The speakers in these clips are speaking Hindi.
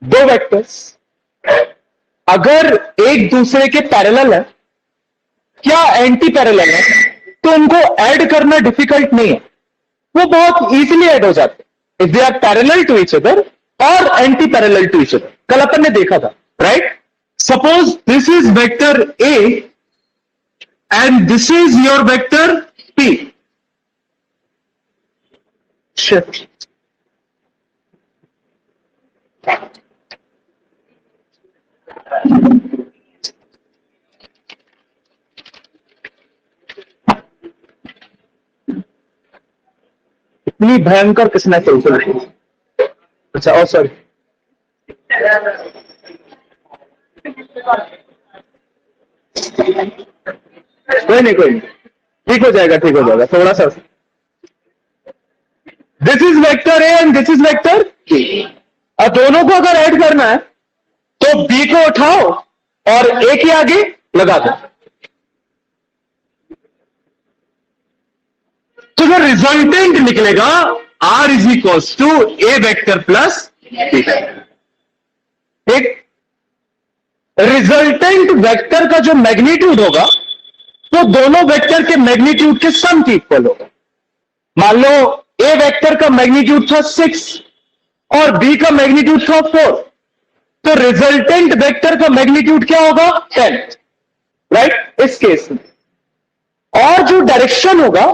दो वेक्टर्स अगर एक दूसरे के पैरेलल है क्या एंटी पैरेलल है तो उनको ऐड करना डिफिकल्ट नहीं है, वो बहुत इजीली ऐड हो जाते हैं if they are parallel to each other और anti parallel to each other. कल अपन ने देखा था, right? Suppose this is vector A and this is your vector P. Shit, इतनी भयंकर किसने कैलकुलेट? अच्छा, ओ सॉरी, कोई नहीं ठीक हो जाएगा थोड़ा सा। This is vector A and this is vector B. अब दोनों को अगर ऐड करना है तो बी को उठाओ और ए के आगे लगा दो, तो जो रिजल्टेंट निकलेगा R is equals to A vector plus B. एक रिजल्टेंट वेक्टर का जो मैग्नीट्यूड होगा वो दोनों वेक्टर के मैग्नीट्यूड के सम के इक्वल होगा। मान लो ए वेक्टर का मैग्नीट्यूड था 6 और बी का मैग्नीट्यूड था 4, तो रिजल्टेंट वेक्टर का मैग्नीट्यूड क्या होगा? 10, राइट? इस केस में और जो डायरेक्शन होगा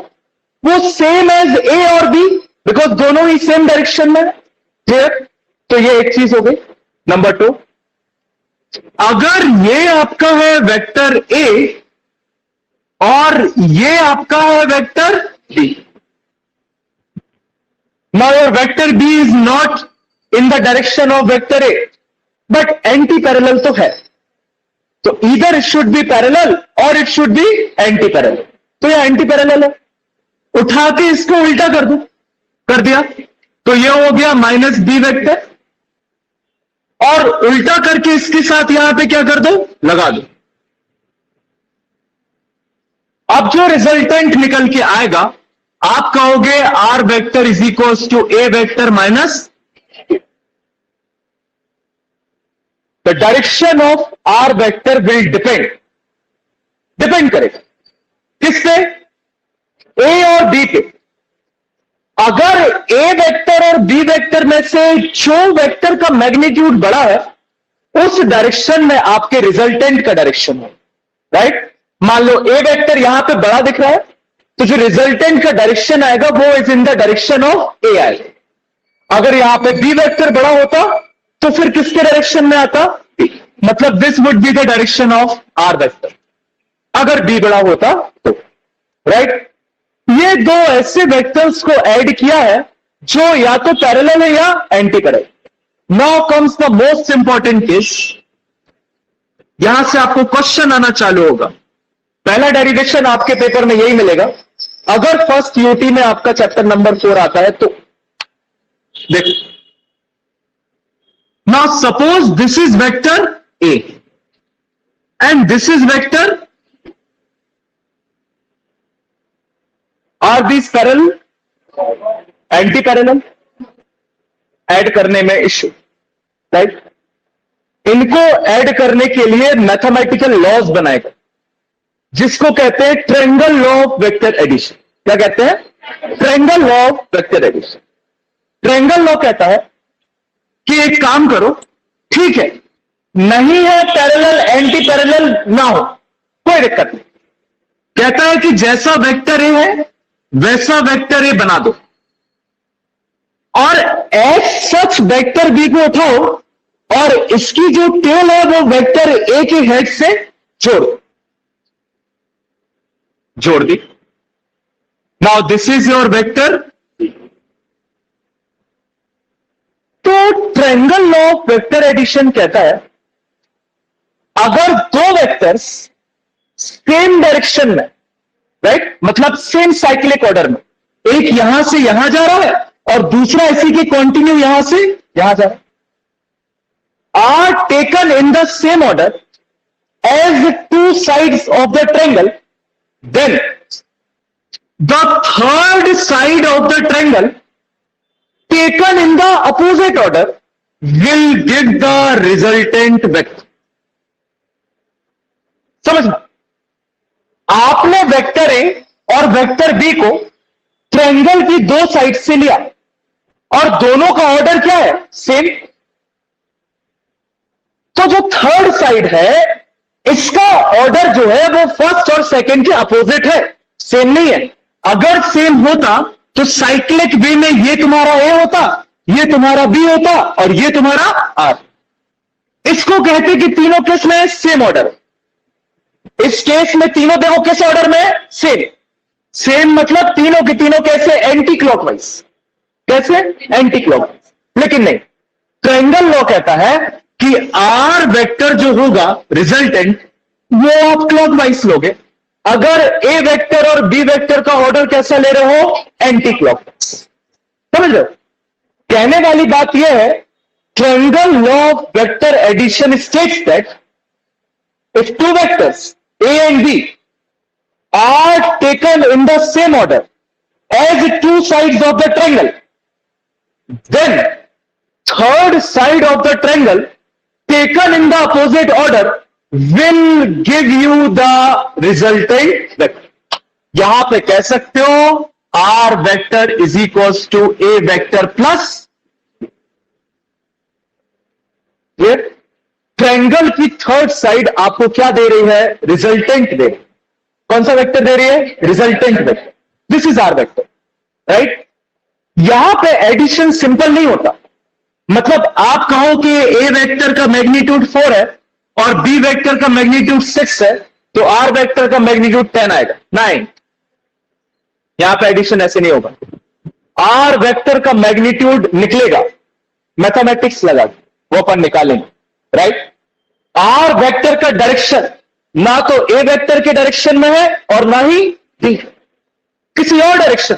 वो सेम एज ए और बी, बिकॉज दोनों ही सेम डायरेक्शन में है। क्लियर? तो ये एक चीज हो गई। नंबर 2, अगर ये आपका है वेक्टर ए और ये आपका है vector B, now your vector B is not in the direction of vector A but anti parallel तो है, तो either it should be parallel और it should be anti parallel. तो ये एंटी पैरेलल है, उठा के इसको उल्टा कर दो, कर दिया तो ये हो गया माइनस बी वेक्टर, और उल्टा करके इसके साथ यहां पे क्या कर दो? लगा दो। अब जो रिजल्टेंट निकल के आएगा आप कहोगे R vector is equals to A vector minus, the direction of R vector will depend करेगा किस पे? ए और बी पे। अगर ए वेक्टर और बी वेक्टर में से जो वेक्टर का मैग्नीट्यूड बड़ा है उस डायरेक्शन में आपके रिजल्टेंट का डायरेक्शन है, राइट? मान लो ए वेक्टर यहां पे बड़ा दिख रहा है तो जो रिजल्टेंट का डायरेक्शन आएगा वो is in the direction of A आएगा। अगर यहां पे बी वेक्टर बड़ा होता तो फिर किसके डायरेक्शन में आता? बी। मतलब this would be the direction of R vector अगर बी बड़ा होता तो, राइट? ये दो ऐसे वेक्टर्स को ऐड किया है जो या तो पैरेलल है या anti parallel. Now comes the most important case, यहां से आपको क्वेश्चन आना चालू होगा। पहला डेरिवेशन आपके पेपर में यही मिलेगा। अगर फर्स्ट यूटी में आपका चैप्टर नंबर 4 आता है तो देखो, now suppose this is vector A and this is vector, are these parallel? Anti parallel? Add करने में इश्यू, राइट? इनको ऐड करने के लिए मैथमेटिकल लॉज बनाएगा जिसको कहते हैं triangle law of vector addition. क्या कहते हैं? Triangle law of vector addition. Triangle law कहता है कि एक काम करो, ठीक है नहीं है पैरेलल, एंटी पैरेलल ना हो कोई दिक्कत नहीं, कहता है कि जैसा वेक्टर ए है वैसा वेक्टर ए बना दो और एज सच वेक्टर बी को उठाओ और इसकी जो टेल है वो वेक्टर ए के हेड से जोड़ दी। Now this is your vector. तो triangle law of vector addition कहता है अगर दो वेक्टर्स सेम डायरेक्शन में, राइट, मतलब सेम साइक्लिक ऑर्डर में, एक यहां से यहां जा रहा है और दूसरा इसी के कंटिन्यू यहां से यहां जा रहा है, are taken in the same order as two sides of the triangle, then the third side of the triangle taken in the opposite order will give the resultant vector. समझना, आपने वेक्टर ए और वेक्टर बी को ट्रायंगल की दो साइड से लिया और दोनों का ऑर्डर क्या है? सेम। तो जो थर्ड साइड है इसका ऑर्डर जो है वो फर्स्ट और सेकंड के अपोजिट है, सेम नहीं है। अगर सेम होता तो साइक्लिक वे में ये तुम्हारा ए होता, ये तुम्हारा बी होता और ये तुम्हारा आर। इसको कहते कि तीनों किस में सेम ऑर्डर। इस केस में तीनों देखो किस ऑर्डर में? सेम। सेम मतलब तीनों के तीनों कैसे? Anti clockwise. कैसे? Anti clockwise. लेकिन नहीं, ट्रायंगल लॉ कहता है कि आर वेक्टर जो होगा रिजल्टेंट वो आप क्लॉकवाइज लोगे। अगर ए वेक्टर और बी वेक्टर का ऑर्डर कैसा ले रहे हो? Anti clockwise. समझ लो, कहने वाली बात यह है triangle law of vector addition states that if two vectors A and B are taken in the same order as two sides of the triangle, then third side of the triangle taken in the opposite order will give you the resultant vector. यहां पे कह सकते हो R vector is equals to A vector plus clear? Triangle की थर्ड साइड आपको क्या दे रही है? रिजल्टेंट दे रही है। कौन सा वेक्टर दे रही है? Resultant vector. This is R vector, right? यहां पे एडिशन सिंपल नहीं होता। मतलब आप कहो कि ए वेक्टर का मैग्नीट्यूड 4 है और बी वेक्टर का मैग्नीट्यूड 6 है, तो आर वेक्टर का मैग्नीट्यूड 10 आएगा। 9। यहां पे एडिशन ऐसे नहीं होगा। आर वेक्टर का मैग्नीट्यूड निकलेगा, मैथमेटिक्स लगा वो अपन निकालेंगे, राइट? आर वेक्टर का डायरेक्शन ना तो ए वेक्टर के डायरेक्शन में है और ना ही बी, किसी और डायरेक्शन।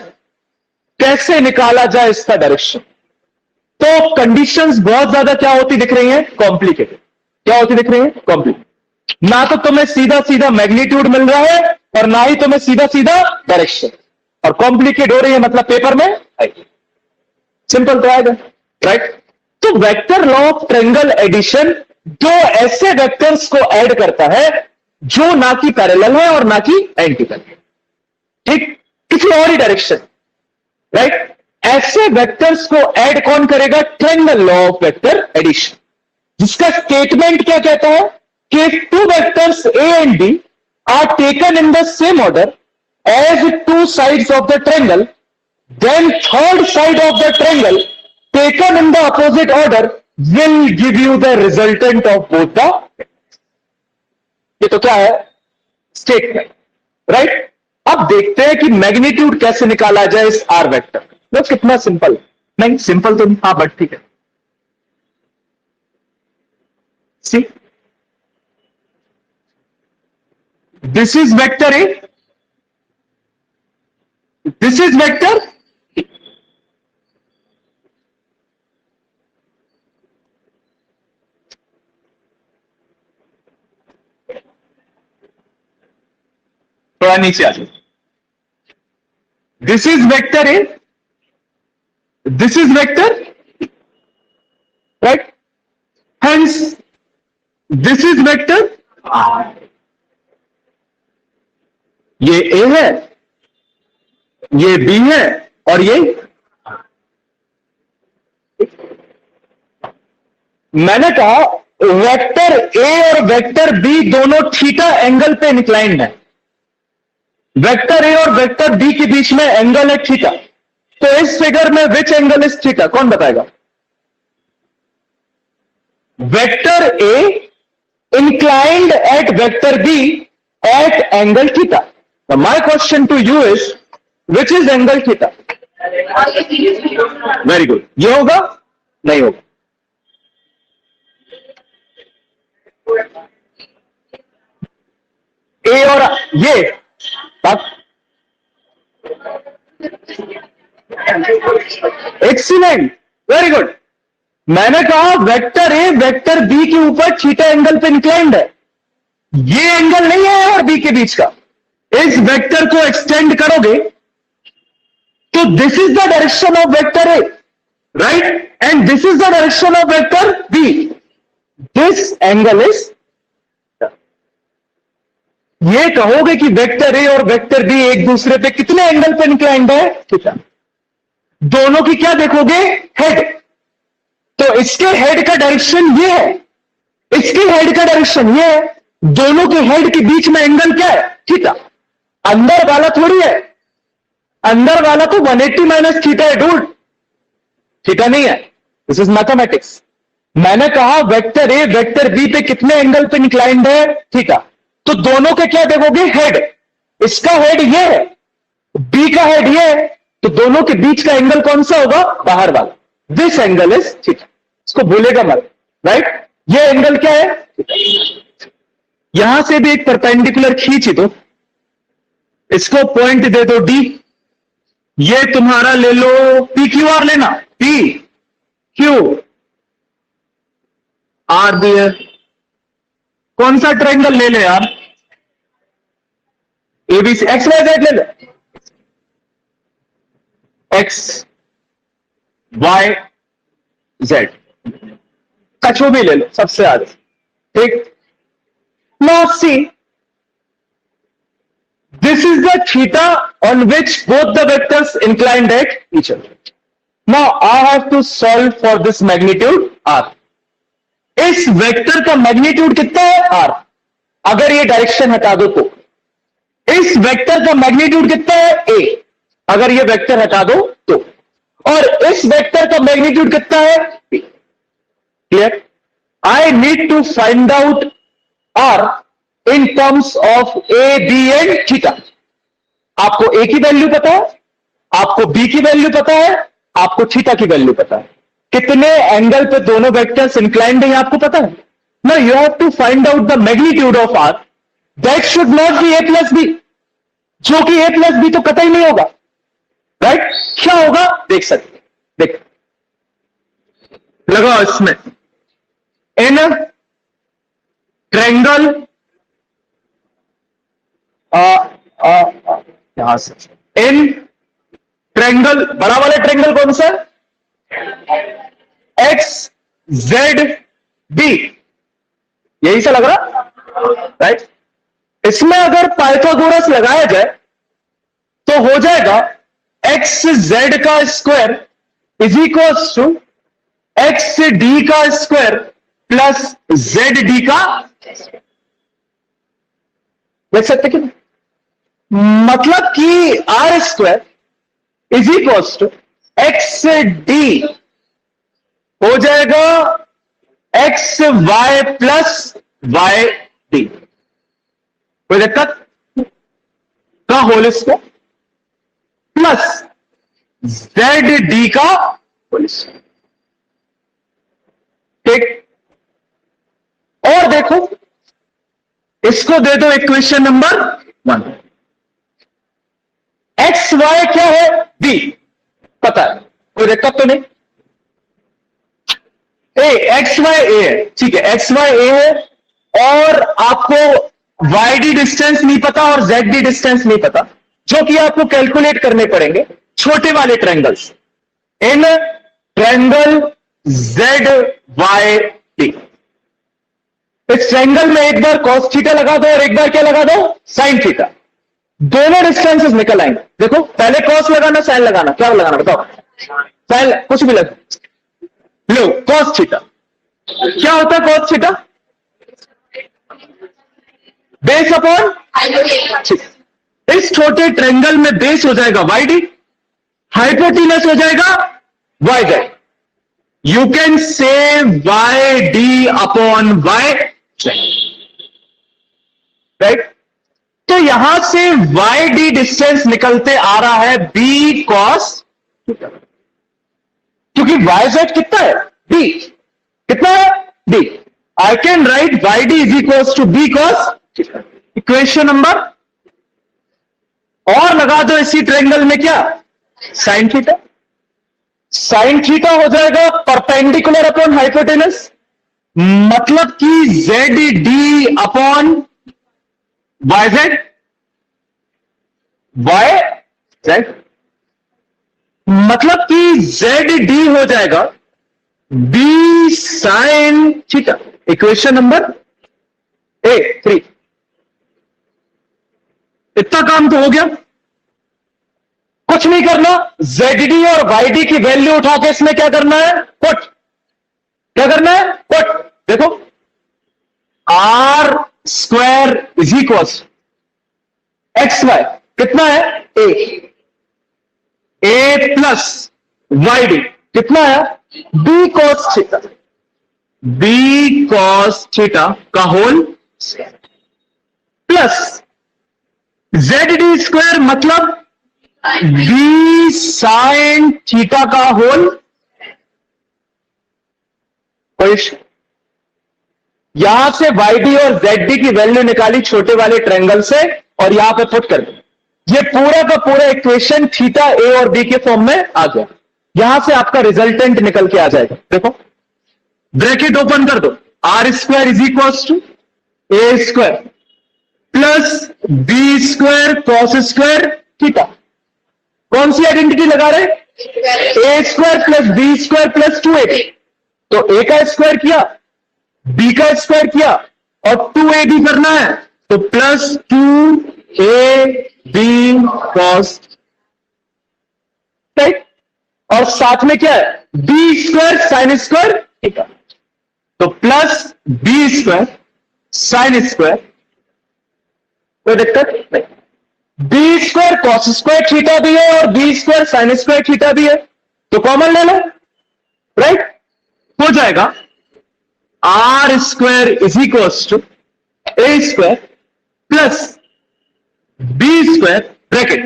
कैसे निकाला जाए इसका डायरेक्शन? तो कंडीशंस बहुत ज्यादा क्या होती दिख रही हैं? कॉम्प्लिकेटेड। क्या होती दिख रही है? कॉम्प्लिकेटेड। ना तो तुम्हें सीधा सीधा मैग्नीट्यूड मिल रहा है और ना ही तुम्हें सीधा सीधा डायरेक्शन, और कॉम्प्लिकेट हो रही है मतलब पेपर में आएगी। सिंपल तो आएगा, राइट? तो vector law of triangle addition जो ऐसे वेक्टर्स को ऐड करता है जो ना कि पैरेलल है और ना कि एंटी पैरेलल, ठीक? किसी और ही डायरेक्शन, राइट? ऐसे वेक्टर्स को ऐड कौन करेगा? Triangle law of vector addition, जिसका स्टेटमेंट क्या कहता है कि two vectors A and B are taken in the same order as two sides of the triangle, then third side of the triangle taken in the opposite order will give you the resultant of both the. ये तो क्या है? Statement, right? अब देखते हैं कि मैग्नीट्यूड कैसे निकाला जाए इस आर वेक्टर। बस कितना सिंपल। नहीं सिंपल तो नहीं, हाँ बट ठीक है। See, this is vector A, this is vector, थोड़ा नीचे आ जाओ। This is vector A, this is vector, right? Hence this is vector, ये ए है, ये बी है और ये, मैंने कहा वेक्टर ए और वेक्टर बी दोनों थीटा एंगल पे इंक्लाइंड है। वेक्टर ए और वेक्टर बी के बीच में एंगल है थीटा। तो इस फिगर में विच एंगल इज थीटा? कौन बताएगा? Vector A inclined at vector B at angle theta. तो my question to you is which is angle theta? Very good. ये होगा? नहीं होगा। ए और ये एक्सीलेंट, वेरी गुड। मैंने कहा वेक्टर ए वेक्टर बी के ऊपर थीटा एंगल पे इंक्लाइंड है। ये एंगल नहीं है ए और बी के बीच का। इस वेक्टर को एक्सटेंड करोगे तो this is the direction of vector A, right? And this is the direction of vector B. This angle is, ये कहोगे कि वेक्टर ए और वेक्टर बी एक दूसरे पे कितने एंगल पे इंक्लाइंड है? थीटा। दोनों की क्या देखोगे? हेड। तो इसके हेड का डायरेक्शन ये है, इसके हेड का डायरेक्शन ये है, दोनों के हेड के बीच में एंगल क्या है? थीटा। अंदर वाला थोड़ी है, अंदर वाला तो 180 माइनस थीटा है डूड, थीटा नहीं है। This is mathematics. मैंने कहा वेक्टर ए वेक्टर बी पे कितने एंगल पे इंक्लाइंड है? थीटा। तो दोनों के क्या देखोगे? हेड। इसका हेड ये है, बी का हेड ये है, तो दोनों के बीच का एंगल कौन सा होगा? बाहर वाला। This angle is theta. इसको भूलेगा मत, राइट? ये एंगल क्या है? थीटा। यहां से भी एक परपेंडिकुलर खींच दो, इसको पॉइंट दे दो डी। ये तुम्हारा ले लो पी क्यू आर, लेना पी क्यू आर दिए। कौन सा ट्रायंगल ले ले यार? एबीसी, एक्स वाई जेड ले ले, एक्स वाई जेड, कछू भी ले लो सबसे आगे, ठीक? Now see, this is the theta on which both the vectors inclined at each other. Now I have to solve for this magnitude r. इस वेक्टर का मैग्नीट्यूड कितना है? r. अगर ये डायरेक्शन हटा दो तो इस वेक्टर का मैग्नीट्यूड कितना है? a. अगर ये वेक्टर हटा दो तो, और इस वेक्टर का मैग्नीट्यूड कितना है? b. Clear? I need to find out r in terms of a, b and theta. आपको a की वैल्यू पता है, आपको b की वैल्यू पता है, आपको थीटा की वैल्यू पता है। कितने एंगल पे दोनों वेक्टर्स इंक्लाइंड है आपको पता है। Now you have to find out the magnitude of r that should not be a plus B, जो कि a प्लस बी तो कतई नहीं होगा, राइट? क्या होगा देख सकते, देख लगाओ इसमें, इन ट्रायंगल यहां से, इन ट्रायंगल, बड़ा वाला ट्रायंगल कौन सा? एक्स जेड बी, यही से लग रहा, राइट? इसमें अगर पाइथागोरस लगाया जाए तो हो जाएगा एक्स जेड का square is equals to X D का स्क्वायर प्लस जेड डी का, देख सकते कि मतलब कि R square is equals to X D हो जाएगा X Y plus Y D, कोई दिक्कत का whole square plus Z D का होल स्क्वायर, ठीक? और देखो इसको दे दो इक्वेशन नंबर 1। एक्स वाई क्या है? बी पता है, कोई दिक्कत तो नहीं। ए एक्स वाई ए है, ठीक है, एक्स वाई ए है, और आपको वाई डी डिस्टेंस नहीं पता और जेड डी डिस्टेंस नहीं पता, जो कि आपको कैलकुलेट करने पड़ेंगे छोटे वाले triangles. In triangle Z Y D, इस ट्रायंगल में एक बार cos थीटा लगा दो और एक बार क्या लगा दो? Sine theta. दोनों डिस्टेंसेस निकल आएंगे। देखो पहले cos लगाना, साइन लगाना, क्या लगाना बताओ? साइन, कुछ भी लगा लो, cos थीटा। क्या होता है cos थीटा? बेस अपॉन, इस छोटे ट्रायंगल में बेस हो जाएगा वाई डी, हाइपोटेनस हो जाएगा Y Z. You can say Y D upon Y, right? तो यहां से वाई डी डिस्टेंस निकलते आ रहा है बी कॉस, क्योंकि वाई जेड कितना है? बी कितना है? B. I can write Y D is equals to B cos, equation number, और लगा दो इसी ट्रायंगल में क्या? Sine theta. साइन थीटा हो जाएगा परपेंडिकुलर अपॉन हाइपोटेनस, मतलब कि Z D upon Y Z, Y Z, मतलब कि जेड डी हो जाएगा B sine theta. Equation number 3। इतना काम तो हो गया, कुछ नहीं करना। ZD और YD की वैल्यू उठा के इसमें क्या करना है, पुट। क्या करना है, पुट। देखो R square is equal X Y कितना है, ए प्लस YD कितना है, B cos theta. B cos theta का होल प्लस ZD स्क्वायर मतलब बी साइन थीटा का होल। यहां से YD और ZD की वैल्यू निकाली छोटे वाले ट्रायंगल से और यहां पे पुट कर दी। ये पूरा का पूरा इक्वेशन थीटा ए और बी के फॉर्म में आ गया। यहां से आपका रिजल्टेंट निकल के आ जाएगा। देखो ब्रैकेट ओपन कर दो, R square is equal to A square plus B square cos square theta. कौन सी आइडेंटिटी लगा रहे, A square plus B square plus 2ab। तो ए का स्क्वायर किया, बी का स्क्वायर किया और 2ab करना है, तो प्लस 2ab कॉस, राइट। और साथ में क्या है, B square sine square theta, तो plus B square sine square, कोई दिक्कत नहीं। B square cos square theta भी है और B square sine square theta भी है, तो कॉमन ले लो, राइट। हो जाएगा R square is equal to A square plus B square bracket,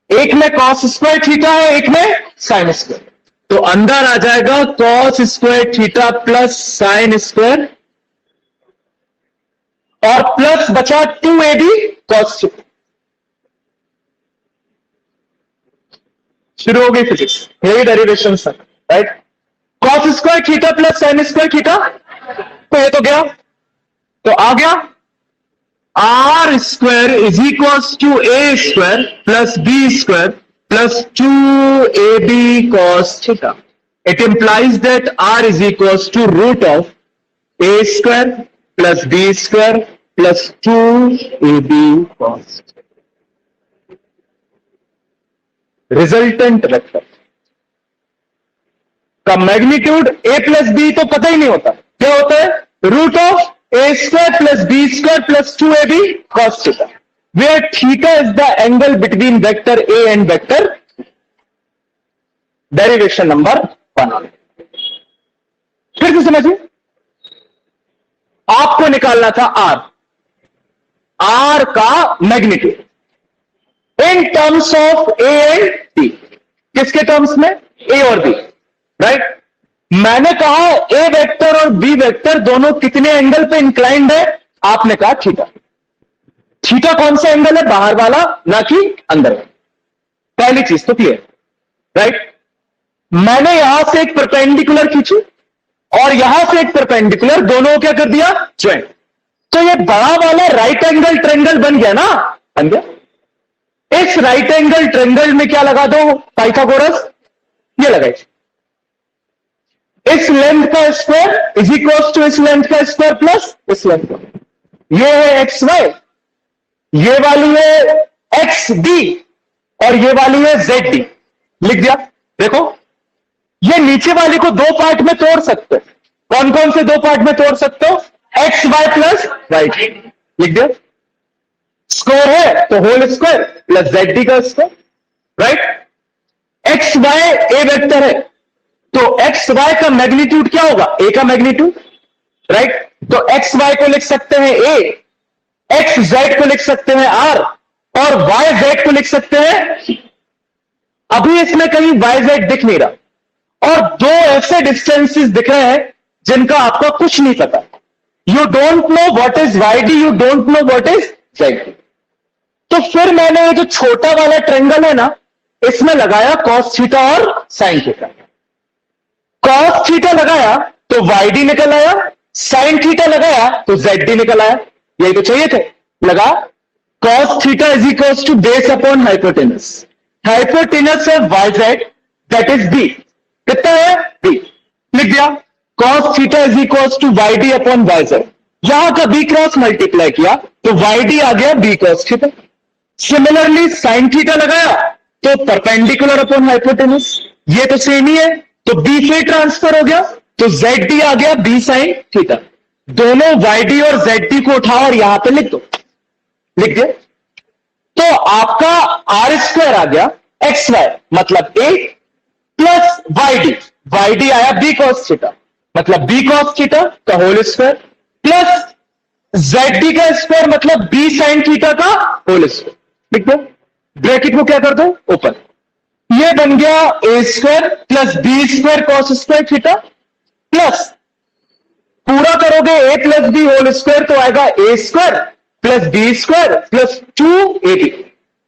एक में कॉस स्क्वायर थीटा है, एक में साइन स्क्वायर, तो अंदर आ जाएगा cos square theta plus sine square और प्लस बचा 2ab कॉस थीटा। शुरू हो गई फिजिक्स, यही डेरिवेशन है, right. Cos square theta plus sine square theta, तो ये तो गया, तो आ गया R square is equal to A square plus B square plus 2ab cos theta. It implies that R is equal to root of A square plus B square plus 2ab cos। Resultant vector का मैग्नीट्यूड ए प्लस बी तो पता ही नहीं होता, क्या होता है, root of A square plus B square plus 2ab cos theta, where theta is the angle between vector A and vector. Derivation number 1। फिर से समझिए, आपको निकालना था आर का magnitude in terms of A and B. किसके टर्म्स में, ए और बी, राइट। मैंने कहा ए वेक्टर और बी वेक्टर दोनों कितने एंगल पे इंक्लाइंड है, आपने कहा थीटा। थीटा कौन सा एंगल है, बाहर वाला ना कि अंदर वाला, पहली चीज तो क्लियर, राइट। मैंने यहां से एक परपेंडिकुलर खींची और यहां से एक परपेंडिकुलर, दोनों को क्या कर दिया, ज्वाइंट। तो ये बड़ा वाला राइट एंगल ट्रायंगल बन गया ना, बन गया। इस राइट एंगल ट्रायंगल में क्या लगा दो, पाइथागोरस, ये लगाई। इस लेंथ का स्क्वायर इज इक्वल टू इस लेंथ का स्क्वायर प्लस इस लेंथ का, ये है एक्स वाई, ये वाली है एक्स डी और ये वाली है जेड डी। लिख दिया। देखो ये नीचे वाली को दो पार्ट में तोड़ सकते हो, कौन कौन से दो पार्ट में तोड़ सकते हो, एक्स वाई प्लस वाई, लिख दिया। स्क्वायर है तो whole square plus Z D का square, right. X Y A vector है तो एक्स वाई का मैग्नीट्यूड क्या होगा, ए का मैग्नीट्यूड, राइट। तो एक्स वाई को लिख सकते हैं ए, एक्स जेड को लिख सकते हैं आर और वाई जेड को लिख सकते हैं। अभी इसमें कहीं वाई जेड दिख नहीं रहा और दो ऐसे डिस्टेंसेस दिख रहे हैं जिनका आपको कुछ नहीं पता। You don't know what is Y D, you don't know what is Z D. तो फिर मैंने ये जो छोटा वाला ट्रायंगल है ना, इसमें लगाया कॉस थीटा और साइन थीटा। कॉस थीटा लगाया तो वाई डी निकल आया, साइन थीटा लगाया तो जेड डी निकल आया। यही तो चाहिए थे, लगा। Cos theta is equal to base upon hypotenuse, hypotenuse है yz, दैट इज b। कितना है b। लिख दिया cos theta is equal to yd upon yz। यहां का b क्रॉस मल्टीप्लाई किया तो yd आ गया b cos theta. Similarly sine theta लगाया तो परपेंडिकुलर अपॉन हाइपोटेनस, ये तो सेम ही है, तो b से ट्रांसफर हो गया तो zd आ गया b साइन थीटा। दोनों yd और zd को उठाओ और यहां पे लिख दो। लिख दिया तो आपका आर स्क्वायर आ गया एक्स वाई मतलब a प्लस yd आया b cos थीटा मतलब b cos थीटा का होल स्क्वायर प्लस zd का स्क्वायर मतलब b साइन थीटा का होल स्क्वायर। लिख दो, ब्रैकेट को क्या कर दो ओपन, ये बन गया A square plus B square cos square theta plus पूरा करोगे A plus B whole square तो आएगा A square plus B square plus 2ab,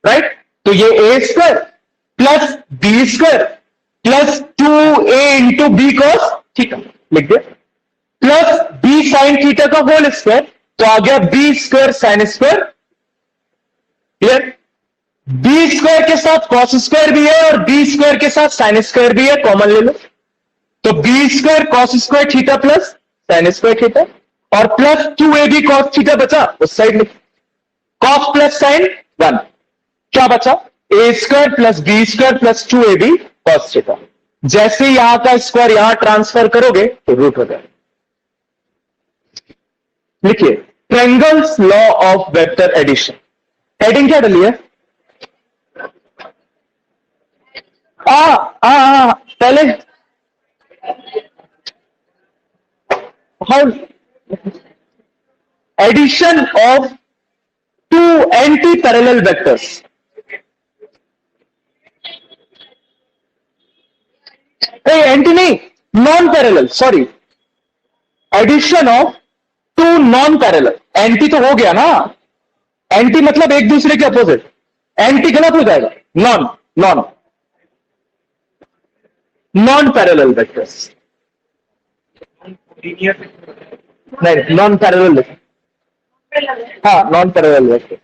right. तो ये A square plus B square plus 2a into B cos theta लिख दिया प्लस बी साइन थीटा का होल स्क्वायर तो आ गया B square sine square. Clear, B square के साथ कॉस स्क्वायर भी है और बी स्क्वायर के साथ साइन स्क्वायर भी है, कॉमन ले लो तो B square cos square theta plus sine square theta और प्लस 2ab कॉस थीटा बचा उस साइड में, कॉस प्लस साइन 1 क्या बचा A square plus B square plus 2ab cos theta. जैसे यहां का स्क्वायर यहां ट्रांसफर करोगे तो रूट हो जाएगा। लिखिए triangles law of vector addition. Heading क्या डली है? पहले how addition of two anti parallel vectors. Anti नहीं, non parallel, sorry, addition of two non parallel. Anti तो हो गया ना, एंटी मतलब एक दूसरे के अपोजिट, एंटी गलत हो जाएगा, non non non parallel vectors, नहीं नॉन पैरेलल, हाँ नॉन पैरेलल वेक्टर।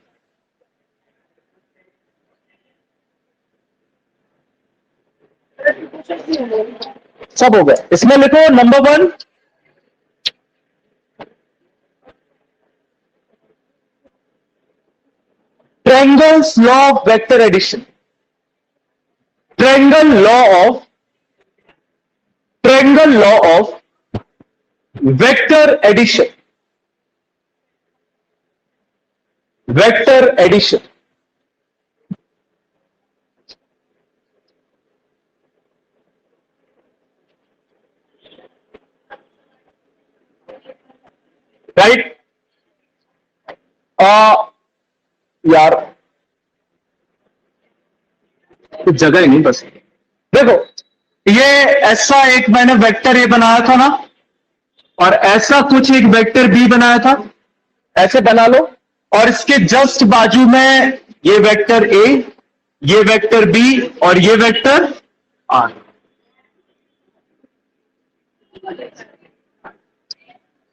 सब हो गया, इसमें लिखो number 1 triangles law of vector addition. Triangle law of vector addition, vector addition. Right, यार कुछ जगह ही नहीं बस। देखो ये ऐसा एक मैंने वेक्टर ए बनाया था ना और ऐसा कुछ एक वेक्टर बी बनाया था, ऐसे बना लो और इसके जस्ट बाजू में ये वेक्टर ए, ये वेक्टर बी और ये वेक्टर आर।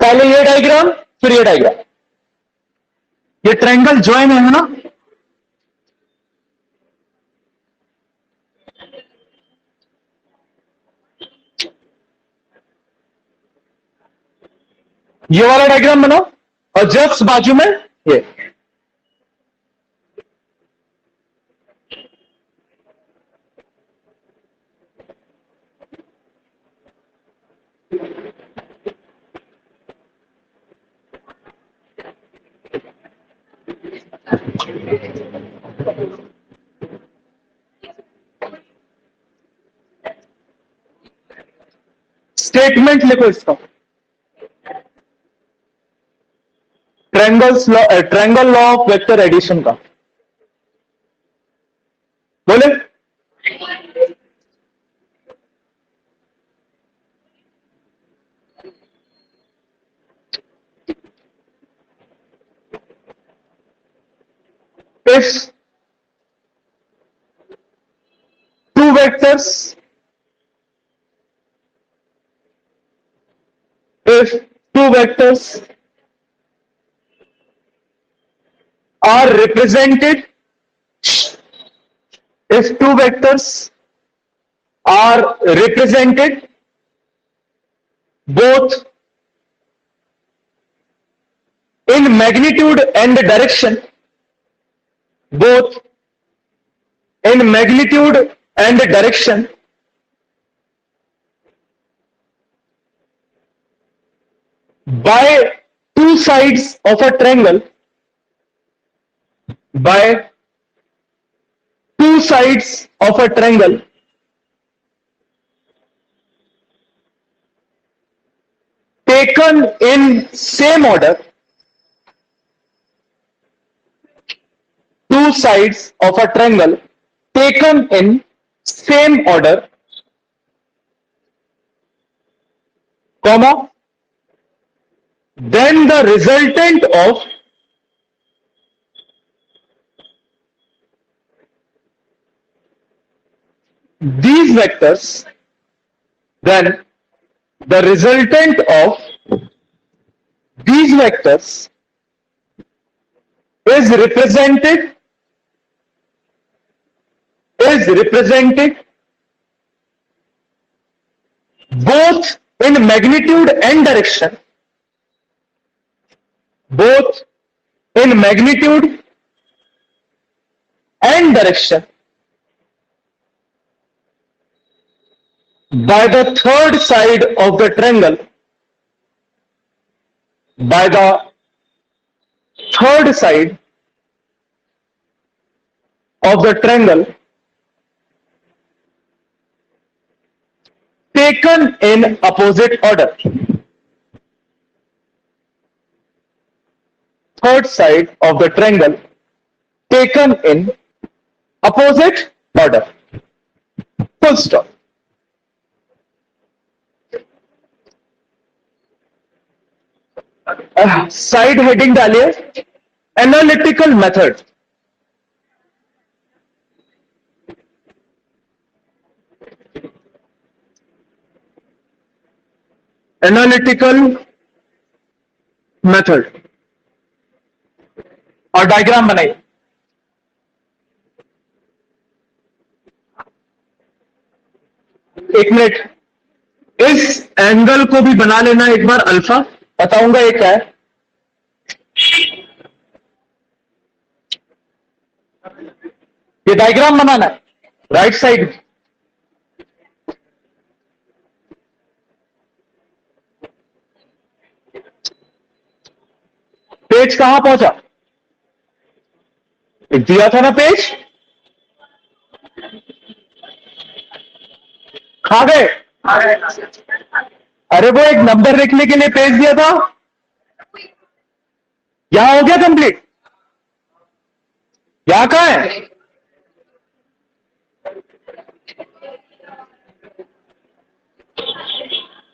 पहले ये डायग्राम फिर ये डायग्राम, ये ट्रायंगल ज्वाइन है ना, ये वाला डायग्राम बनाओ और जस्ट बाजू में ये। स्टेटमेंट लिखो इसका, triangle law of vector addition का। बोले if two vectors are represented if two vectors are represented both in magnitude and direction, both in magnitude and direction, by two sides of a triangle, by two sides of a triangle, taken in same order, two sides of a triangle taken in same order, comma, then the resultant of these vectors, then the resultant of these vectors is represented both in magnitude and direction, both in magnitude and direction, by the third side of the triangle, by the third side of the triangle taken in opposite order. Third side of the triangle taken in opposite order. Full stop. Side heading डालिए, एनालिटिकल मेथड। एनालिटिकल मेथड और डायग्राम बनाइए। एक मिनट, इस एंगल को भी बना लेना एक बार अल्फा, बताऊंगा ये क्या है। ये डायग्राम बनाना है राइट साइड। पेज कहां पहुंचा? दिया था ना पेज, खा गए? अरे वो एक नंबर लिखने के लिए पेज दिया था, यहां हो गया कंप्लीट, यहां कहां है?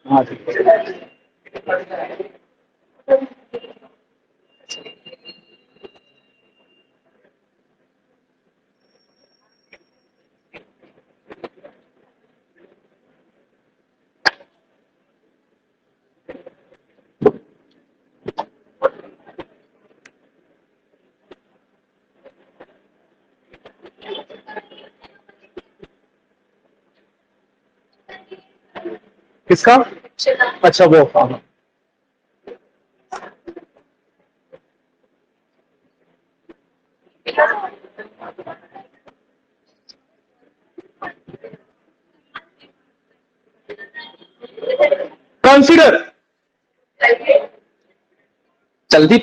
हाँ किसका? अच्छा वो कंसीडर जल्दी।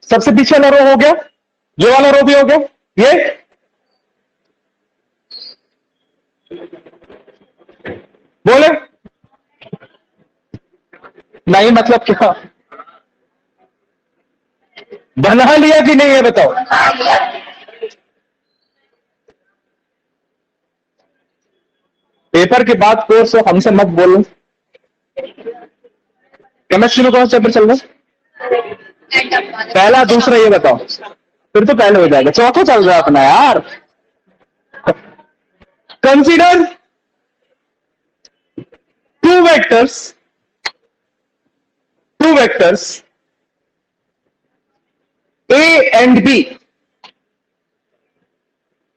सबसे पीछे वाला रो हो गया, ये वाला रो भी हो गया, ये बोले नहीं, मतलब क्या बना लिया कि नहीं, ये बताओ। पेपर के बाद कोर्स हो, हमसे मत बोलो। केमिस्ट्री में कौन सा पेपर चल रहा है? पहला दूसरा ये बताओ, फिर तो पहले हो जाएगा, चौथा चल रहा है अपना यार। Consider two vectors, A and B.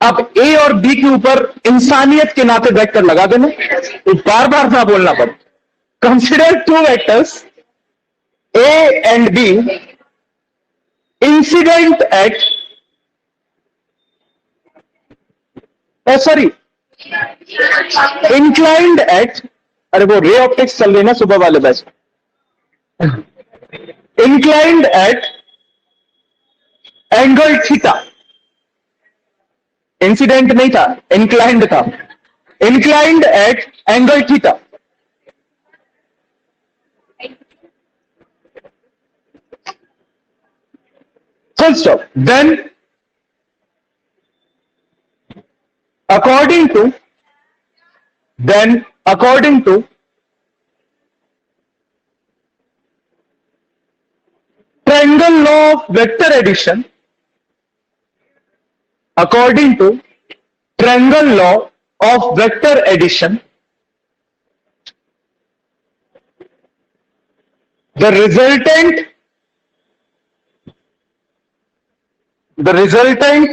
अब ए और बी के ऊपर इंसानियत के नाते वेक्टर लगा देना, तो बार बार ना बोलना पड़े। Consider two vectors A and B incident at, sorry, inclined at, अरे वो रे ऑप्टिक्स चल रही ना सुबह वाले batch, inclined at angle theta. Incident नहीं था, इंक्लाइंड था। Inclined at angle theta. Full stop. Then according to triangle law of vector addition, according to triangle law of vector addition, the resultant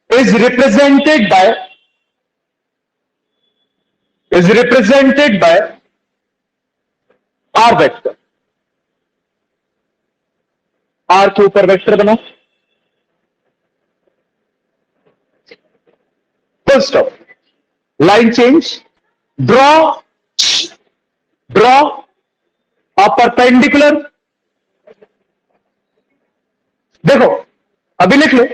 is represented by r vector। r के ऊपर वेक्टर बना, full stop. Line change, draw a perpendicular. देखो अभी लिख लो,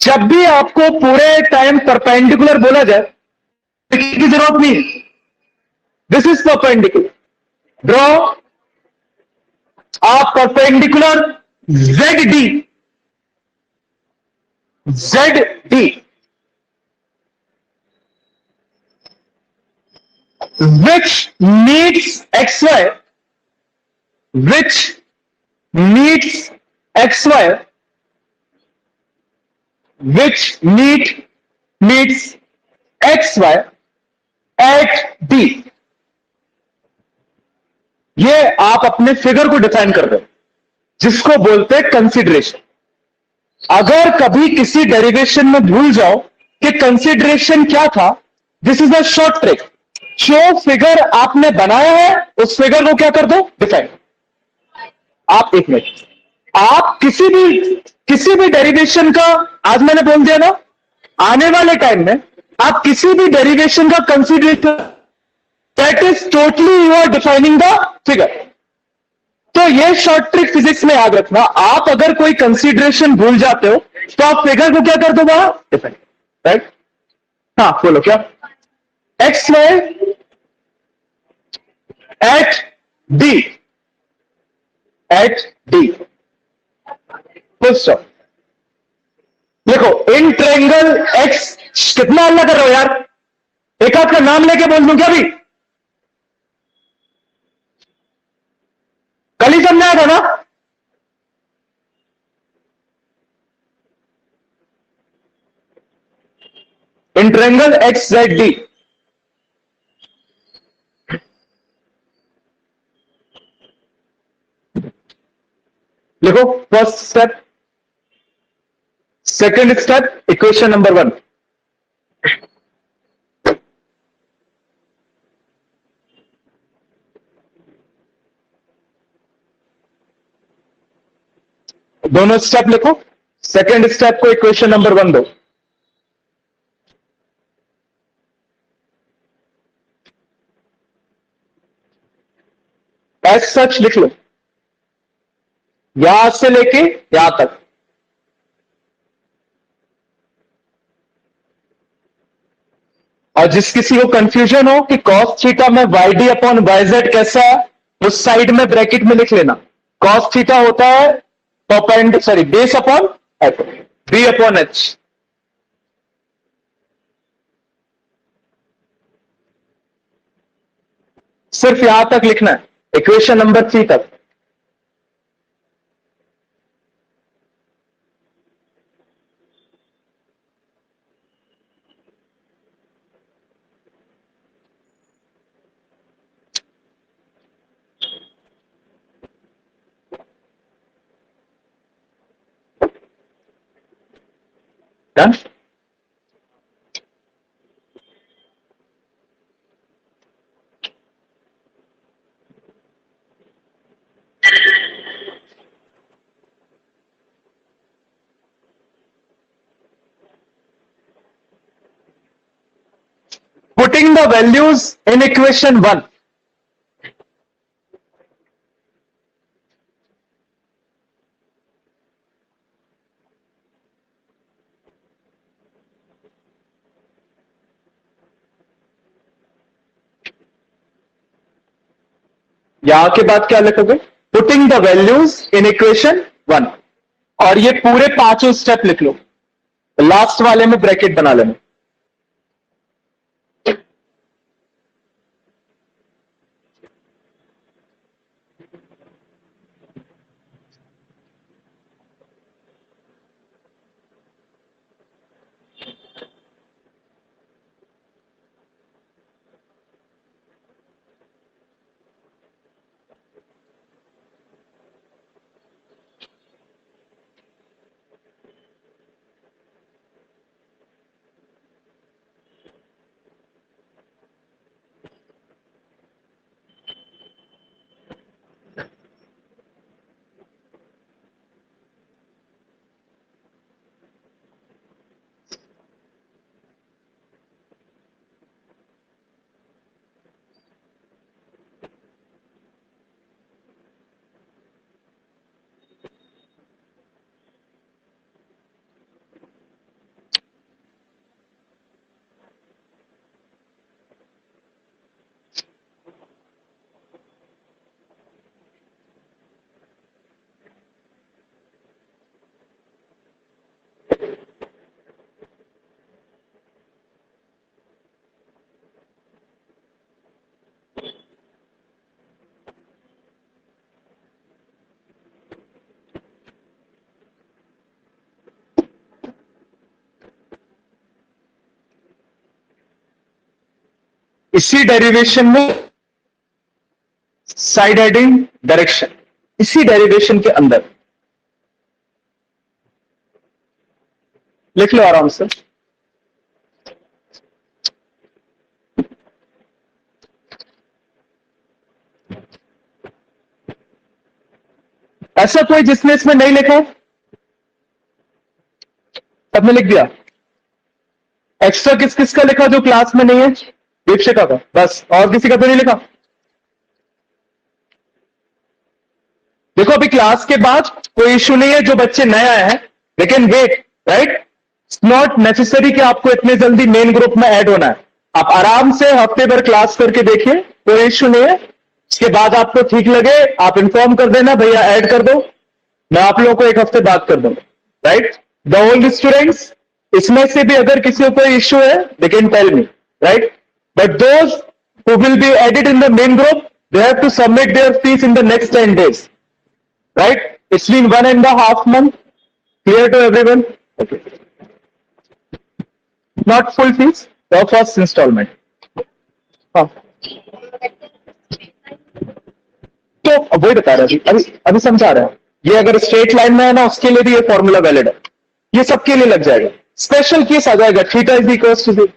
जब भी आपको पूरे टाइम परपेंडिकुलर बोला जाए की जरूरत नहीं, this is perpendicular. Draw a perpendicular ZD which meets XY, meets XY at D। ये आप अपने फिगर को डिफाइन कर दो, जिसको बोलते हैं कंसिडरेशन। अगर कभी किसी डेरिवेशन में भूल जाओ कि कंसिडरेशन क्या था, this is a short trick. जो फिगर आपने बनाया है उस फिगर को क्या कर दो, डिफाइन। आप एक मिनट, आप किसी भी डेरिवेशन का, आज मैंने बोल दिया ना, आने वाले टाइम में आप किसी भी डेरिवेशन का consideration, that is totally you are defining the figure. तो ये शॉर्ट ट्रिक फिजिक्स में याद रखना, आप अगर कोई कंसीडरेशन भूल जाते हो तो आप फिगर को क्या कर दो, वहां डिफाइन, राइट। हाँ बोलो क्या, X Y at D full stop. देखो इन ट्रायंगल एक्स, कितना हल्ला कर रहे हो यार, एक आपका नाम लेके बोल दूं क्या भी, कल ही समझाया था ना। In triangle X Z D, लिखो first step, second step, equation number 1। दोनों स्टेप लिखो, सेकंड स्टेप को इक्वेशन नंबर 1 दो। एज सच लिख लो, यहां से लेके यहां तक। और जिस किसी को कंफ्यूजन हो कि कॉस थीटा में Y D upon Y Z कैसा है, उस साइड में ब्रैकेट में लिख लेना, कॉस थीटा होता है base upon F, B upon H. सिर्फ यहां तक लिखना है, इक्वेशन नंबर 3 तक। Done. Putting the values in equation 1. यहां के बाद क्या लिखोगे? Putting the values in equation 1, और ये पूरे पांचों स्टेप लिख लो, लास्ट वाले में ब्रैकेट बना लेना। इसी डेरिवेशन में साइड हेडिंग डायरेक्शन, इसी डेरिवेशन के अंदर लिख लो आराम से। ऐसा कोई जिसने इसमें नहीं लिखा? सबने लिख दिया? एक्स्ट्रा किस किस का लिखा जो क्लास में नहीं है? दीपशिका का, बस, और किसी का तो नहीं लिखा? देखो अभी क्लास के बाद कोई इश्यू नहीं है जो बच्चे नए आए हैं, लेकिन wait, right, it's not necessary कि आपको इतने जल्दी मेन ग्रुप में ऐड होना है। आप आराम से हफ्ते भर क्लास करके देखिए, कोई इश्यू नहीं है। इसके बाद आपको ठीक लगे आप इन्फॉर्म कर देना, भैया ऐड कर दो, मैं आप लोगों को एक हफ्ते बात कर दूंगा, राइट। द ओल्ड स्टूडेंट्स, इसमें से भी अगर किसी को कोई इश्यू है they can tell me, right, but those who will be added in the main group they have to submit their fees in the next 10 days, right? It's been 1.5 months. Clear to everyone? Okay. Not full fees, the first installment. हाँ. तो वही बता रहा है, अभी समझा रहा है। ये अगर स्ट्रेट लाइन में है ना, उसके लिए भी ये फॉर्मूला वैलिड है, ये सबके लिए लग जाएगा। स्पेशल केस आ जाएगा, theta is equal to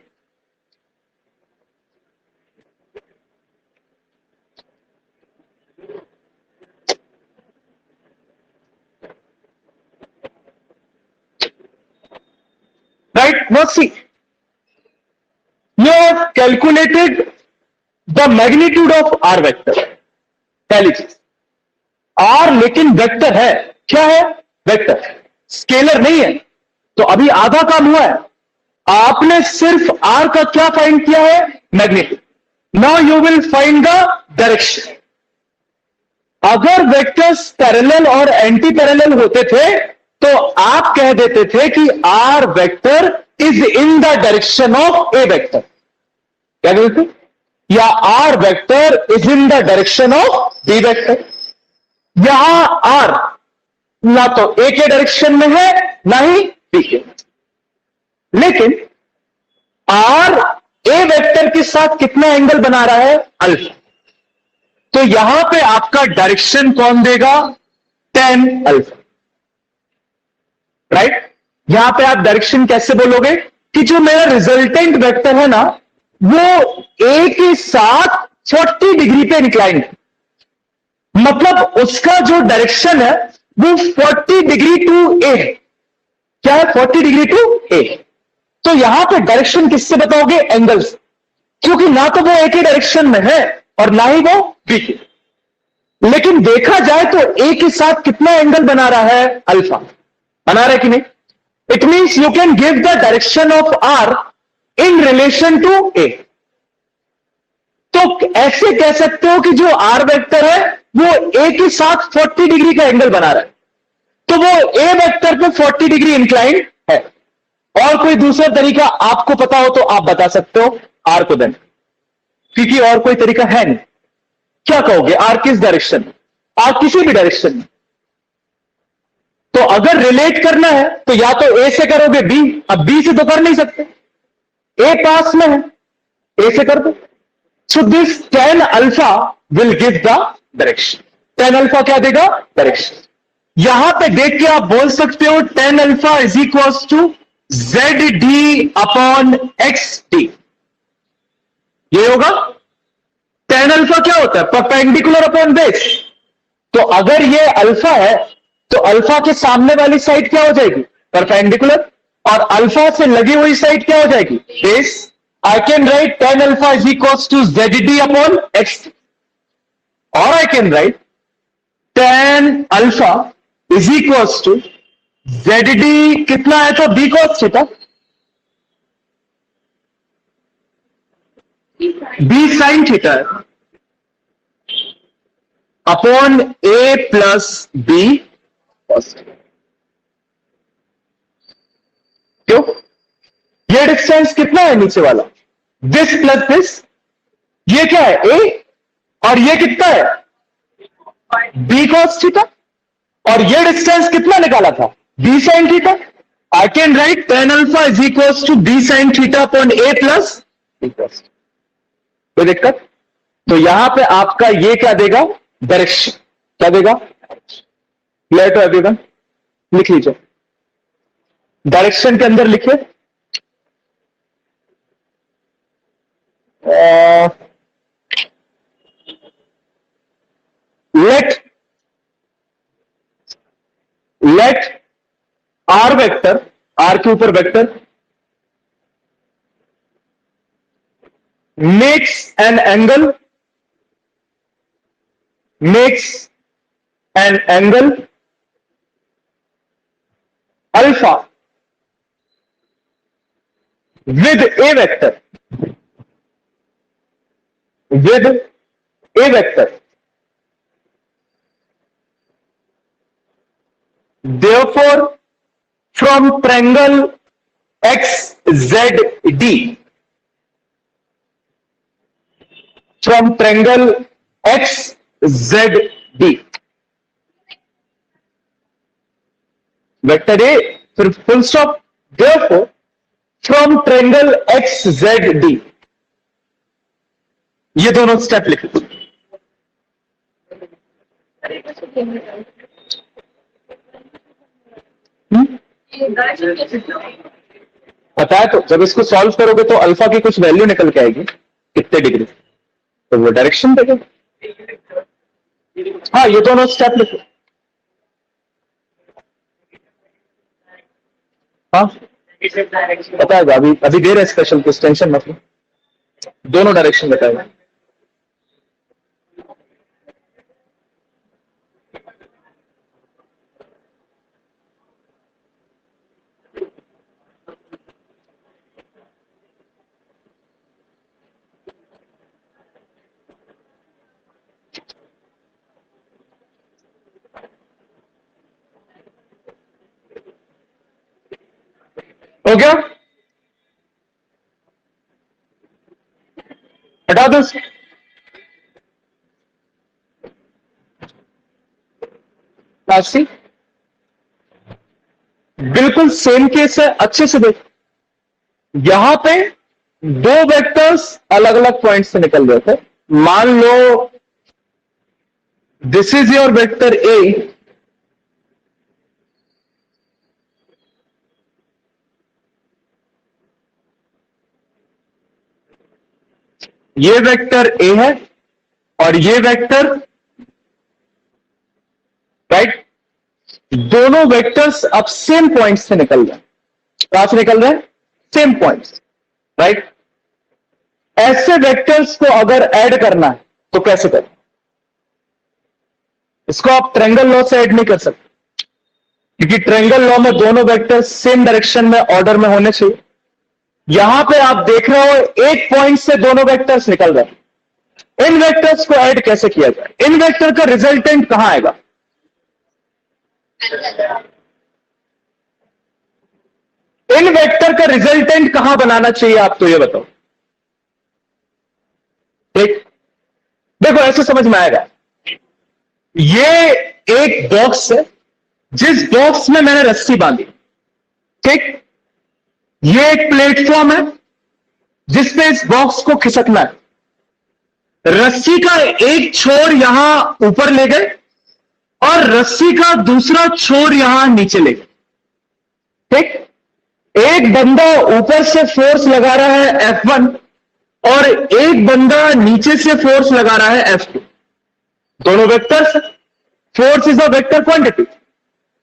right. Now see, you have calculated the magnitude of r vector. पहली चीज, r लेकिन वेक्टर है, क्या है? वेक्टर, स्केलर नहीं है। तो अभी आधा काम हुआ है, आपने सिर्फ r का क्या फाइंड किया है? Magnitude. Now you will find the direction. अगर वेक्टर्स पैरेलल और एंटी पैरेलल होते थे तो आप कह देते थे कि R vector is in the direction of A vector, क्या कहते थे? या R vector is in the direction of B vector. यहां आर ना तो ए के डायरेक्शन में है ना ही बी के, लेकिन आर ए वेक्टर के साथ कितना एंगल बना रहा है? अल्फा। तो यहां पे आपका डायरेक्शन कौन देगा? tan alpha, right. यहां पे आप डायरेक्शन कैसे बोलोगे कि जो मेरा रिजल्टेंट वेक्टर है ना, वो ए के साथ 40 डिग्री पे इंक्लाइंड है। मतलब उसका जो डायरेक्शन है वो 40 डिग्री टू ए है। क्या है? 40 डिग्री टू ए। तो यहां पे डायरेक्शन किससे बताओगे? एंगल से, क्योंकि ना तो वो ए के डायरेक्शन में है और ना ही वो बी के। लेकिन देखा जाए तो ए के साथ कितना एंगल बना रहा है? अल्फा बना रहा है कि नहीं? It means you can give the direction of R in relation to A. तो ऐसे कह सकते हो कि जो आर वेक्टर है वो ए के साथ 40 डिग्री का एंगल बना रहा है, तो वो ए वेक्टर पे 40 डिग्री इंक्लाइंड है। और कोई दूसरा तरीका आपको पता हो तो आप बता सकते हो आर को देन, क्योंकि और कोई तरीका है नहीं। क्या कहोगे? आर किस डायरेक्शन में? आर किसी भी डायरेक्शन में। तो अगर रिलेट करना है तो या तो ए से करोगे बी, अब बी से तो कर नहीं सकते, ए पास में है, ए से कर दो। So this tan alpha will give the direction. tan alpha क्या देगा? डायरेक्शन। यहां पे देख के आप बोल सकते हो tan alpha is equal to ZD upon XD। ये होगा। tan अल्फा क्या होता है? Perpendicular upon base. तो अगर ये अल्फा है तो अल्फा के सामने वाली साइड क्या हो जाएगी? परपेंडिकुलर। और अल्फा से लगी हुई साइड क्या हो जाएगी? Base. I can write tan alpha is equal to ZD upon XD, और I can write tan alpha is equal to ZD कितना है? तो B cos theta, B sin theta है, upon A plus B cos। क्यों? ये डिस्टेंस कितना है नीचे वाला? This plus this. ये क्या है? A। और ये कितना है? B cos theta. और ये डिस्टेंस कितना निकाला था? B sin theta. I can write tan alpha is equal to B sin theta upon A plus B cos। कोई दिक्कत? तो यहां पे आपका ये क्या देगा? डायरेक्शन। क्या देगा? Clear to everyone? लिख लीजिए, डायरेक्शन के अंदर लिखिए लेट आर वेक्टर, आर के ऊपर vector makes an angle alpha with a vector, therefore from triangle XZD, from triangle XZD, vector A फिर full stop, therefore from triangle XZD। ये दोनों स्टेप लिख लो। पता है? तो जब इसको सॉल्व करोगे तो अल्फा की कुछ वैल्यू निकल के आएगी, कितने डिग्री, तो वो डायरेक्शन देगा। हाँ, ये दोनों स्टेप लिखो। हाँ बताएगा, अभी अभी दे रहे स्पेशल, कुछ टेंशन मत लो, दोनों डायरेक्शन बताएगा। हो गया? हटा दो इसको। नास्ती बिल्कुल सेम केस है, अच्छे से देख। यहां पे दो वेक्टर्स अलग अलग पॉइंट से निकल रहे थे। मान लो this is your vector A, ये वेक्टर ए है और ये वेक्टर, राइट, दोनों वेक्टर्स अब सेम पॉइंट से निकल रहे हैं। कहां से निकल रहे हैं? Same points, right. ऐसे वेक्टर्स को अगर ऐड करना है तो कैसे करें? इसको आप ट्रायंगल लॉ से ऐड नहीं कर सकते, क्योंकि ट्रायंगल लॉ में दोनों वेक्टर्स सेम डायरेक्शन में ऑर्डर में होने चाहिए। यहां पे आप देख रहे हो एक पॉइंट से दोनों वेक्टर्स निकल रहे हैं। इन वेक्टर्स को ऐड कैसे किया जाए? इन वेक्टर का रिजल्टेंट कहां आएगा? इन वेक्टर का रिजल्टेंट कहां बनाना चाहिए आपको, ये बताओ। ठीक, देखो ऐसे समझ में आएगा। ये एक बॉक्स है, जिस बॉक्स में मैंने रस्सी बांधी, ठीक। ये एक प्लेटफॉर्म है जिसपे इस बॉक्स को खिसकना है। रस्सी का एक छोर यहां ऊपर ले गए और रस्सी का दूसरा छोर यहां नीचे ले गए, ठीक। एक बंदा ऊपर से फोर्स लगा रहा है F1 और एक बंदा नीचे से फोर्स लगा रहा है F2। दोनों vectors, force is a vector quantity.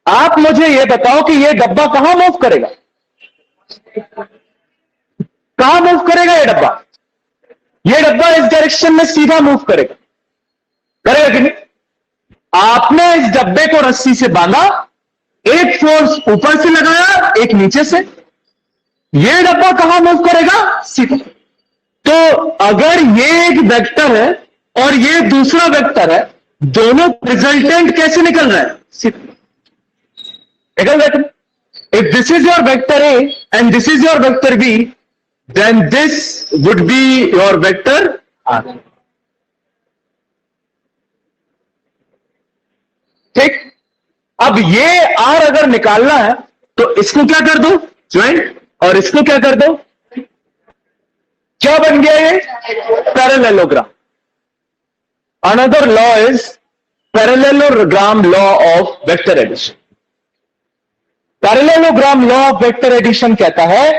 आप मुझे यह बताओ कि यह डब्बा कहां मूव करेगा? कहां मूव करेगा ये डब्बा? ये डब्बा इस डायरेक्शन में सीधा मूव करेगा, करेगा कि नहीं? आपने इस डब्बे को रस्सी से बांधा, एक फोर्स ऊपर से लगाया, एक नीचे से। ये डब्बा कहां मूव करेगा? सीधा। तो अगर ये एक वेक्टर है और ये दूसरा वेक्टर है, दोनों रिजल्टेंट कैसे निकल रहा है? सीधा निकल रहा है। If this is your vector A and this is your vector B, then this would be your vector R. ठीक, अब ये R अगर निकालना है तो इसको क्या कर दो? ज्वाइंट, और इसको क्या कर दो? क्या बन गया ये? Parallelogram. Another law is parallelogram law of vector addition. Parallelogram law of vector addition कहता है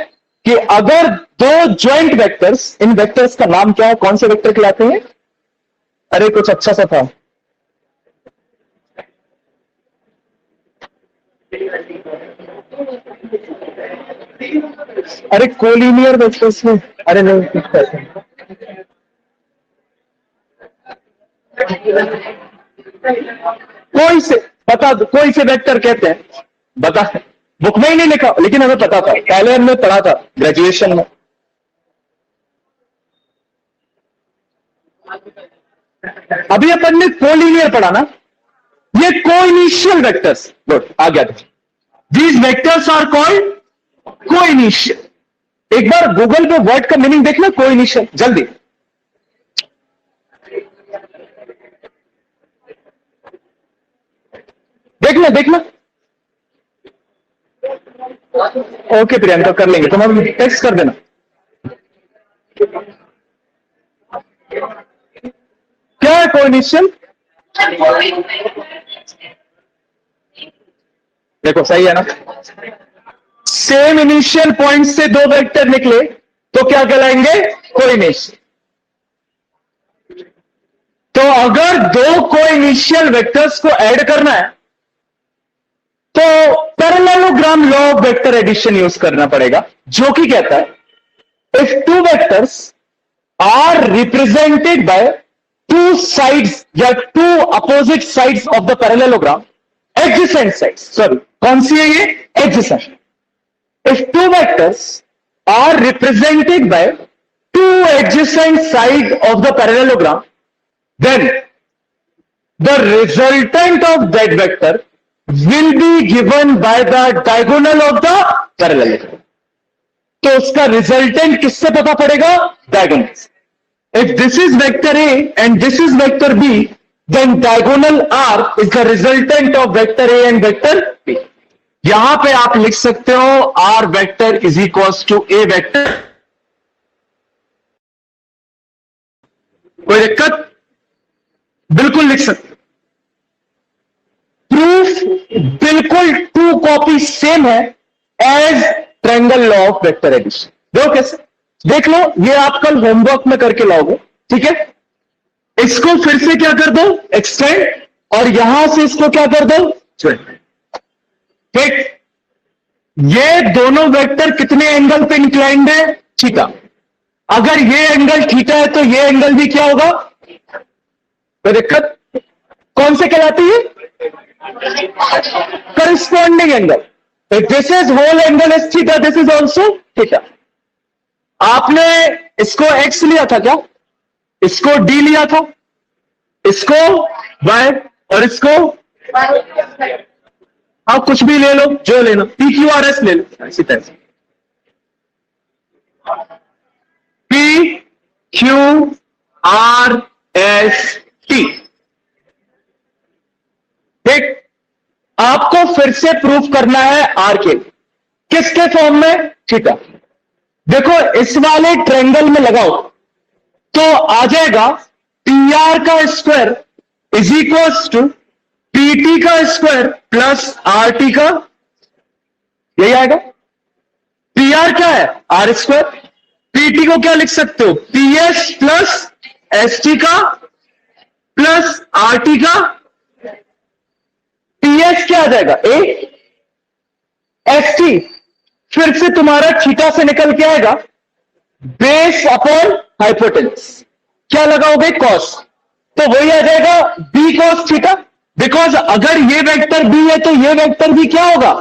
कि अगर दो ज्वाइंट वेक्टर्स, इन वेक्टर्स का नाम क्या है? कौन से वेक्टर कहलाते हैं? अरे कुछ अच्छा सा था, अरे कोलिनियर वेक्टर्स में, अरे नहीं कुछ ऐसे। कोई से बता दो, कोई से वेक्टर कहते हैं, बता। बुक में ही नहीं लिखा, लेकिन हमें पता था, पहले हमने पढ़ा था ग्रेजुएशन में। अभी अपन ने कोलिनियर पढ़ा ना, ये कोइनिशियल वेक्टर्स। गुड, आ गया। These vectors are called coinitial. एक बार गूगल पे वर्ड का मीनिंग देखना, कोइनिशियल, जल्दी। देखना देखना। ओके प्रियंका, कर लेंगे, तुम हम टेक्स्ट कर देना। क्या है कोइनिशियल? देखो सही है ना, सेम इनिशियल पॉइंट से दो वेक्टर निकले तो क्या कहलाएंगे? कोइनिशियल। तो अगर दो कोइनिशियल वेक्टर्स को ऐड करना है तो parallelogram law of vector addition use करना पड़ेगा, जो कि कहता है if two vectors are represented by two sides या two opposite sides of the parallelogram, adjacent sides, sorry कौन सी है ये? Adjacent. If two vectors are represented by two adjacent side of the parallelogram, then the resultant of that vector will be given by the diagonal of the parallelogram. तो उसका रिजल्टेंट किससे पता पड़ेगा? Diagonal. If this is vector A and this is vector B, then diagonal R is the resultant of vector A and vector B. यहां पे आप लिख सकते हो R vector is equals to A vector। कोई दिक्कत? बिल्कुल लिख सकते। प्रूफ बिल्कुल टू कॉपी सेम है as triangle law of vector addition. देखो कैसे, देख लो, ये आप कल होमवर्क में करके लाओगे। ठीक है, इसको फिर से क्या कर दो, एक्सटेंड, और यहां से इसको क्या कर दो, ठीक। ये दोनों वेक्टर कितने एंगल पे इंक्लाइंड है, थीटा। अगर ये एंगल थीटा है तो ये एंगल भी क्या होगा, कोई दिक्कत, कौन से कहलाती है, corresponding angle. If this is whole angle is theta, this is also theta. आपने इसको एक्स लिया था क्या, इसको डी लिया था, इसको वाई, और इसको आप कुछ भी ले लो, जो लेना, पी क्यू आर एस ले लो, इसी तरह से P Q R S T. ठीक, आपको फिर से प्रूफ करना है आर के, किसके फॉर्म में, थीटा। देखो इस वाले ट्रायंगल में लगाओ तो आ जाएगा पी आर का square is equals to P T का स्क्वायर प्लस आर टी का, यही आएगा। पी आर क्या है, आर स्क्वायर, पीटी को क्या लिख सकते हो, P S plus S T का प्लस आर टी का, पी एस क्या आ जाएगा, ए, एस टी फिर से तुम्हारा थीटा से निकल के आएगा बेस अपॉन हाइपोटेनस, क्या लगाओगे, कॉस, तो वही आ जाएगा बी कॉस थीटा। बिकॉज अगर ये वेक्टर बी है तो ये वेक्टर भी क्या होगा,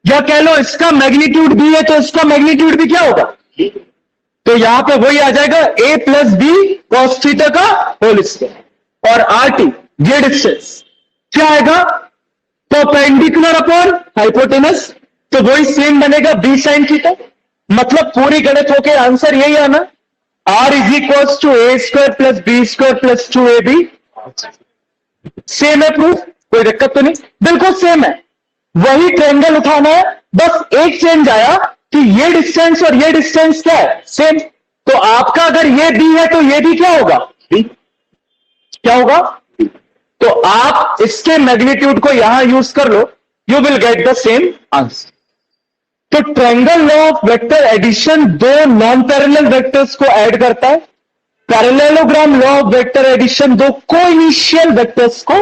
या कह लो इसका मैग्नीट्यूड बी है तो इसका मैग्नीट्यूड भी क्या होगा, तो यहां पे वही आ जाएगा ए प्लस बी कॉस थीटा का होल स्क्वायर। और आर टी ये डिस्टेंस क्या आएगा, परपेंडिकुलर अपॉन हाइपोटेनस, तो वही सेम बनेगा बी साइन थीटा। मतलब पूरी गणित होके आंसर यही आना, R is equal to A square plus B square plus 2ab। Same है प्रूफ, कोई दिक्कत तो नहीं, बिल्कुल सेम है, वही ट्रायंगल उठाना है, बस एक चेंज आया कि ये डिस्टेंस और ये डिस्टेंस क्या है, सेम। तो आपका अगर ये बी है तो ये भी क्या होगा, बी, क्या होगा, तो आप इसके मैग्नीट्यूड को यहां यूज कर लो, you will get the same answer. तो triangle law of vector addition दो नॉन पैरेलल वेक्टर्स को ऐड करता है, parallelogram law of vector addition दो कोइनिशियल वेक्टर्स को,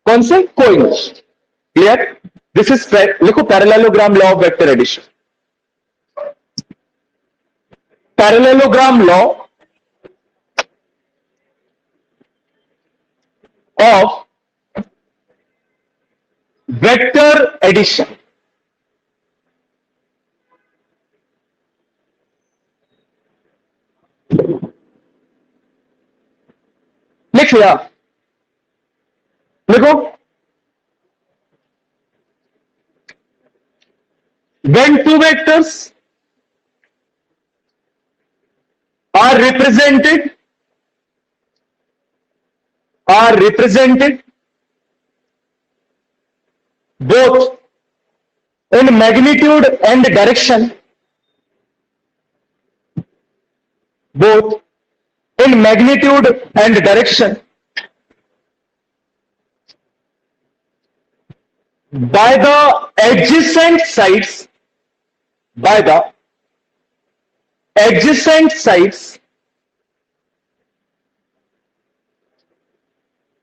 कौन से, कोइनिशियल, क्लियर, दिस इज, लिखो parallelogram law of vector addition, parallelogram law of vector addition. लिख लिया, लिखो, when two vectors are represented both in magnitude and direction, both in magnitude and direction by the adjacent sides, by the adjacent sides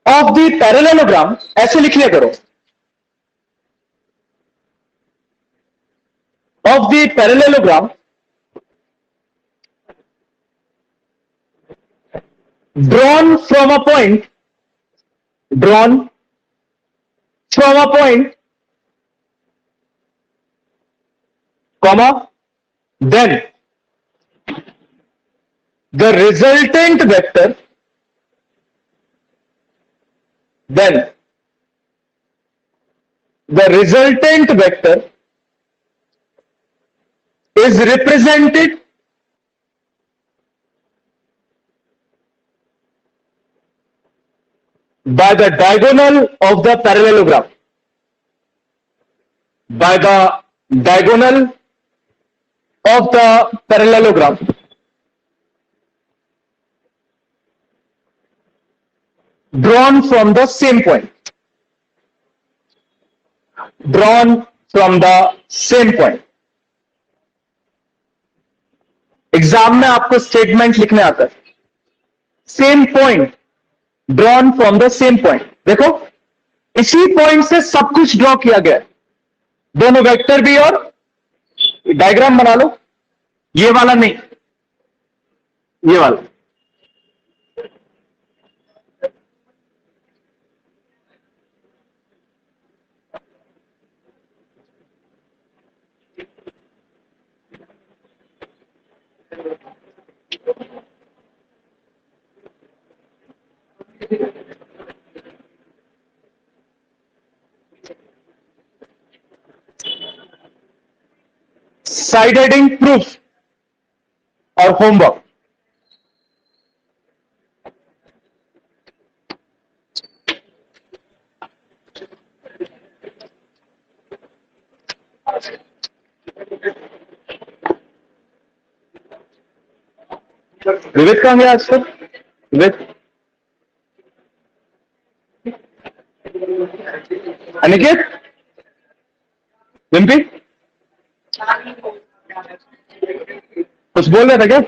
of the parallelogram, ऐसे लिख लिया करो, of the parallelogram drawn from a point, drawn from a point, comma, then the resultant vector, then the resultant vector is represented by the diagonal of the parallelogram, by the diagonal of the parallelogram drawn from the same point, drawn from the same point. Exam में आपको स्टेटमेंट लिखने आता है, same point drawn from the same point. देखो इसी पॉइंट से सब कुछ ड्रॉ किया गया है, दोनों वेक्टर भी और डायग्राम बना लो। ये वाला नहीं, ये वाला। साइड हेडिंग प्रूफ और होमवर्क। विवेक कहां गया आज तक? विवेक, अनिकेत, विम्पी, कुछ बोल रहा था क्या?